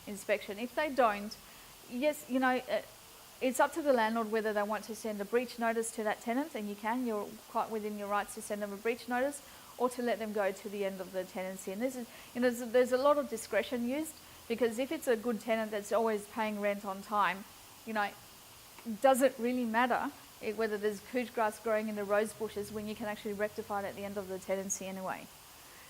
inspection. If they don't, yes, it's up to the landlord whether they want to send a breach notice to that tenant, and you're quite within your rights to send them a breach notice, or to let them go to the end of the tenancy. And this is, there's a lot of discretion used, because if it's a good tenant that's always paying rent on time, does it really matter whether there's couch grass growing in the rose bushes when you can actually rectify it at the end of the tenancy anyway?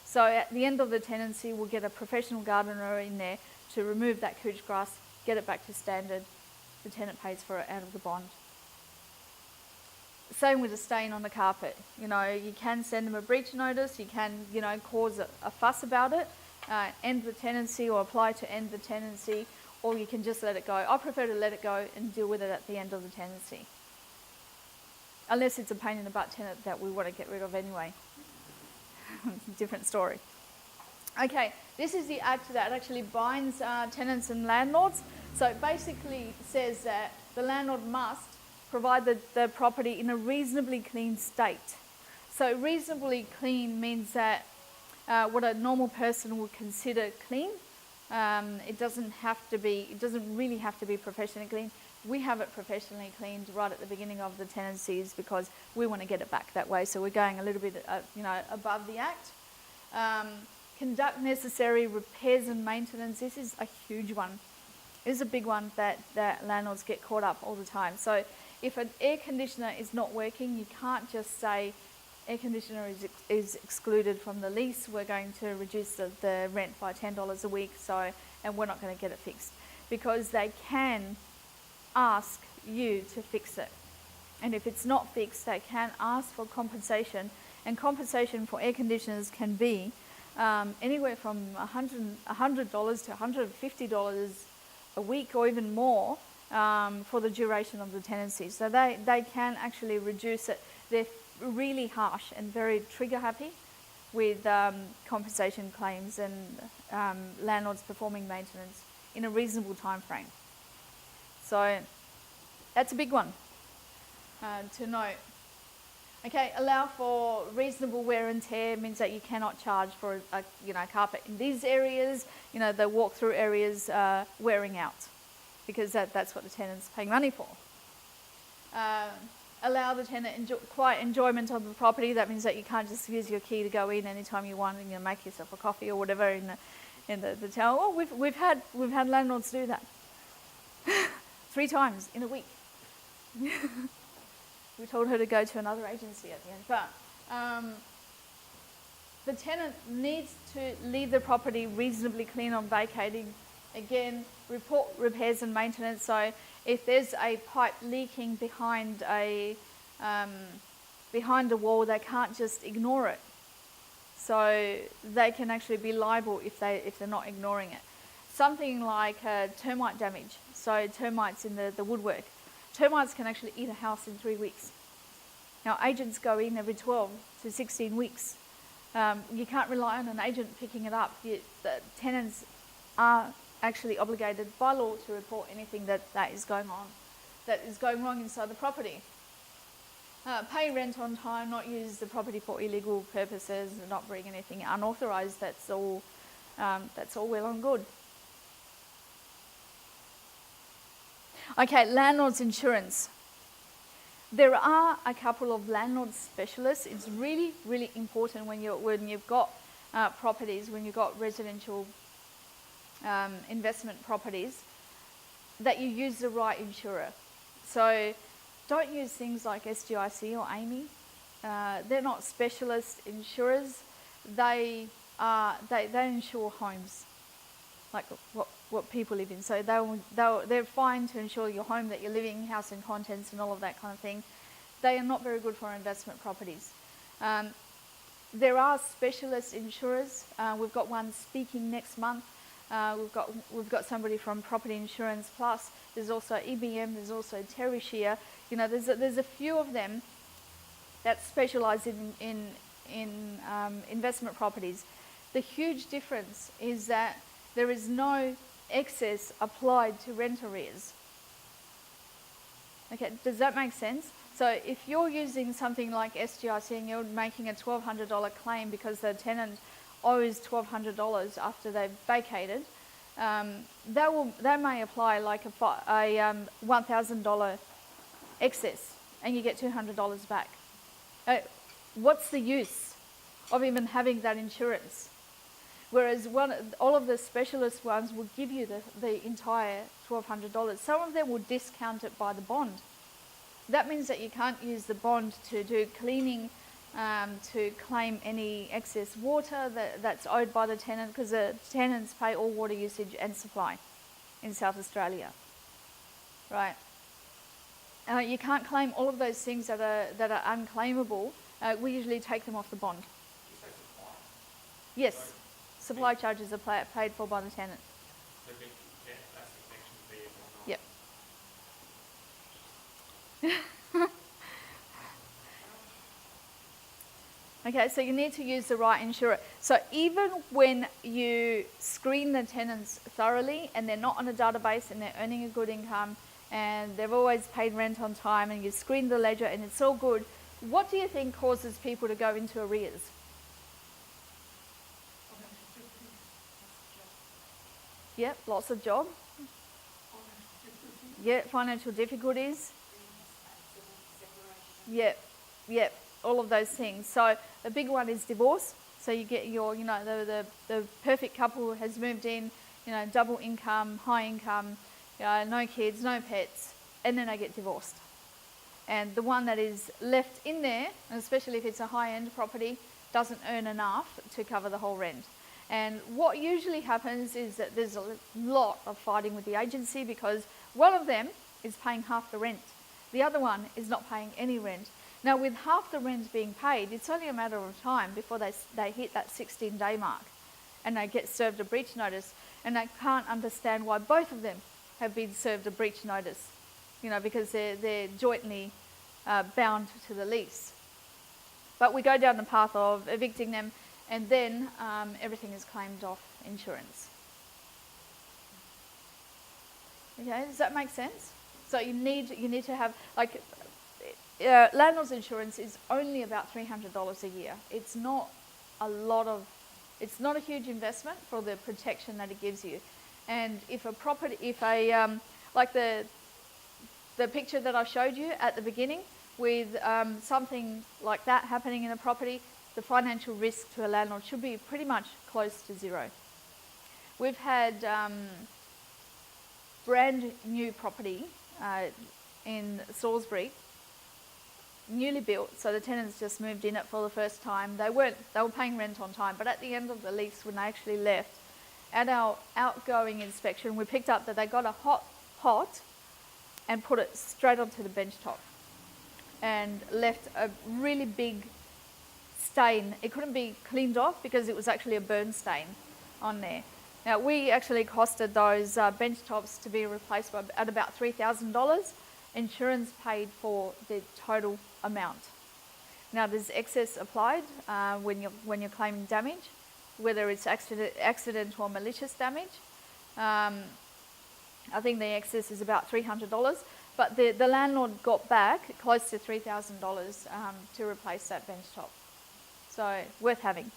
So at the end of the tenancy, we'll get a professional gardener in there to remove that couch grass, get it back to standard. The tenant pays for it out of the bond. Same with a stain on the carpet. You can send them a breach notice, you can, cause a fuss about it, end the tenancy or apply to end the tenancy, or you can just let it go. I prefer to let it go and deal with it at the end of the tenancy. Unless it's a pain in the butt tenant that we want to get rid of anyway. It's a different story. Okay, this is the act that actually binds tenants and landlords. So it basically says that the landlord must provide the property in a reasonably clean state. So reasonably clean means that what a normal person would consider clean. It doesn't really have to be professionally clean. We have it professionally cleaned right at the beginning of the tenancies because we want to get it back that way. So we're going a little bit, above the act. Conduct necessary repairs and maintenance. This is a huge one. This is a big one that landlords get caught up all the time. So if an air conditioner is not working, you can't just say air conditioner is excluded from the lease. We're going to reduce the rent by $10 a week, and we're not going to get it fixed, because they can ask you to fix it. And if it's not fixed, they can ask for compensation, and compensation for air conditioners can be anywhere from $100 to $150 a week, or even more, for the duration of the tenancy. So they can actually reduce it. They're really harsh and very trigger happy with compensation claims and landlords performing maintenance in a reasonable time frame. So that's a big one to note. Okay, allow for reasonable wear and tear means that you cannot charge for a carpet in these areas, the walk-through areas wearing out, because that's what the tenant's paying money for. Allow the tenant quiet enjoyment of the property. That means that you can't just use your key to go in anytime you want and make yourself a coffee or whatever in the town. Oh, we've had landlords do that 3 times in a week. We told her to go to another agency at the end. But the tenant needs to leave the property reasonably clean on vacating. Again, report repairs and maintenance. So if there's a pipe leaking behind a wall, they can't just ignore it. So they can actually be liable if they're not ignoring it. Something like termite damage. So termites in the woodwork. Termites can actually eat a house in 3 weeks. Now, agents go in every 12 to 16 weeks. You can't rely on an agent picking it up. The tenants are actually obligated by law to report anything that is going wrong inside the property. Pay rent on time, not use the property for illegal purposes, not bring anything unauthorised. That's all well and good. Okay, landlord's insurance. There are a couple of landlord specialists. It's really, really important when you've got properties, when you've got residential investment properties, that you use the right insurer. So don't use things like SGIC or AMI. They're not specialist insurers. They insure homes, like what people live in. So they're fine to insure your home that you're living, house and contents and all of that kind of thing. They are not very good for investment properties. There are specialist insurers. We've got one speaking next month. We've got somebody from Property Insurance Plus. There's also EBM. There's also Terry Shear. There's a few of them that specialise in investment properties. The huge difference is that there is no excess applied to rent arrears. Okay, does that make sense? So if you're using something like SGIC and you're making a $1,200 claim because the tenant owes $1,200 after they've vacated, they may apply like a $1,000 excess, and you get $200 back. What's the use of even having that insurance? Whereas all of the specialist ones will give you the entire $1,200. Some of them will discount it by the bond. That means that you can't use the bond to do cleaning, to claim any excess water that's owed by the tenant, because the tenants pay all water usage and supply in South Australia, right? You can't claim all of those things that are unclaimable. We usually take them off the bond. Yes, supply charges are paid for by the tenant. Yep. Okay, so you need to use the right insurer. So even when you screen the tenants thoroughly and they're not on a database and they're earning a good income and they've always paid rent on time and you've screened the ledger and it's all good, what do you think causes people to go into arrears? Yep, lots of job. Yeah, financial difficulties. Yep, all of those things. So the big one is divorce. So you get the perfect couple has moved in, double income, high income, no kids, no pets, and then they get divorced. And the one that is left in there, and especially if it's a high-end property, doesn't earn enough to cover the whole rent. And what usually happens is that there's a lot of fighting with the agency because one of them is paying half the rent. The other one is not paying any rent. Now, with half the rent being paid, it's only a matter of time before they hit that 16-day mark and they get served a breach notice, and they can't understand why both of them have been served a breach notice, because they're jointly bound to the lease. But we go down the path of evicting them, and then everything is claimed off insurance. Okay, does that make sense? So you need to have, landlord's insurance is only about $300 a year. It's not a huge investment for the protection that it gives you. And if like the picture that I showed you at the beginning, with something like that happening in a property, the financial risk to a landlord should be pretty much close to zero. We've had brand new property in Salisbury, newly built, so the tenants just moved in it for the first time. They were paying rent on time, but at the end of the lease, when they actually left, at our outgoing inspection, we picked up that they got a hot pot and put it straight onto the bench top and left a really big stain. It couldn't be cleaned off because it was actually a burn stain on there. Now, we actually costed those bench tops to be replaced at about $3,000. Insurance paid for the total amount. Now, there's excess applied when you're claiming damage, whether it's accident or malicious damage. I think the excess is about $300, but the landlord got back close to $3,000 to replace that bench top. So, worth having.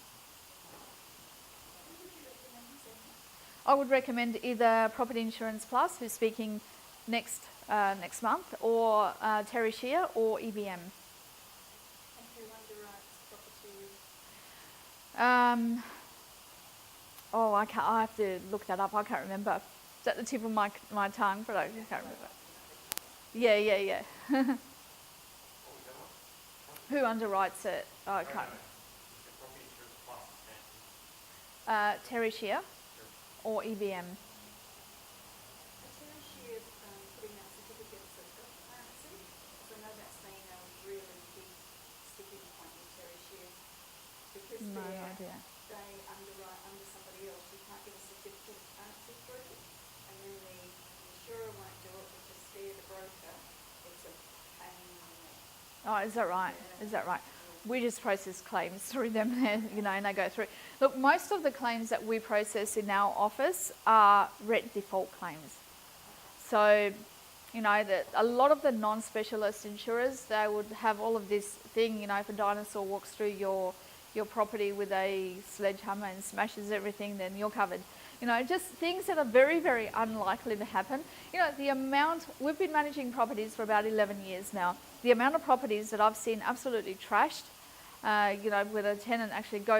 I would recommend either Property Insurance Plus, who's speaking next month, or Terry Shear or EBM. And who underwrites property? I have to look that up. I can't remember. It's at the tip of my tongue, but I can't remember. Yeah. Who underwrites it? Oh, I can't. Terry Shear or EBM. No idea. They underwrite under somebody else. You can't get a certificate of currency through it, and then the insurer won't do it because they're the broker. It's a pain in the neck. Oh, is that right? Yeah. Is that right? We just process claims through them, and they go through. Look, most of the claims that we process in our office are rent default claims. So, that a lot of the non-specialist insurers, they would have all of this thing, if a dinosaur walks through your property with a sledgehammer and smashes everything, then you're covered. You know, just things that are very, very unlikely to happen. You know, the amount, we've been managing properties for about 11 years now. The amount of properties that I've seen absolutely trashed, you know, where the tenant actually goes